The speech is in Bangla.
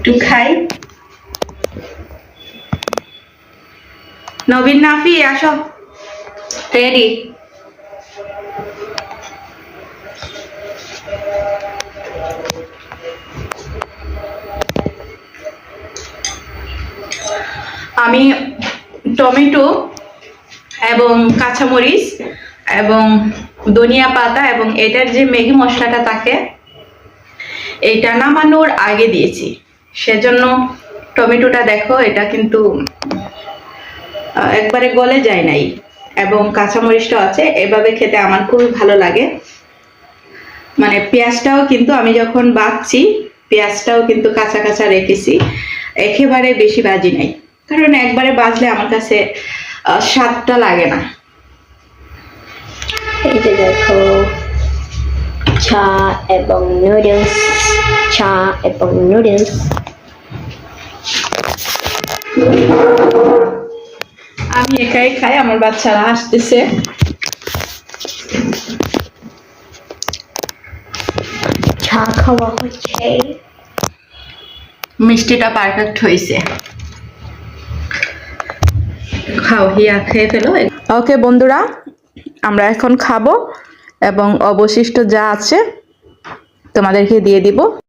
একটু খাই। নবীন নাফি আসো, রেডি। আমি টমেটো এবং কাঁচামরিচ এবং ধনিয়া পাতা এবং এটার যে ম্যাগি মশলাটা থাকে এটা নামানোর আগে দিয়েছি, সেজন্য টমেটোটা দেখো এটা কিন্তু একবারে গলে যায় নাই এবং কাঁচামরিচটাও আছে। এভাবে খেতে আমার খুবই ভালো লাগে। মানে পেঁয়াজটাও কিন্তু আমি যখন বাছছি পেঁয়াজটাও কিন্তু কাঁচা কাঁচা রেখেছি, একেবারে বেশি ভাজি নাই, কারণ একবারে বাজলে আমার কাছে স্বাদটা লাগে না। এই যে দেখো চা এবং নুডলস, চা এবং নুডলস। আমি একাই খাই, আমার বাচ্চারা আসতেছে। চা খাওয়া হচ্ছে। মিষ্টিটা পারফেক্ট হয়েছে। খাও, হিয়া খেয়ে ফেলো। ওকে বন্ধুরা, আমরা এখন খাবো এবং অবশিষ্ট যা আছে তোমাদেরকে দিয়ে দিব।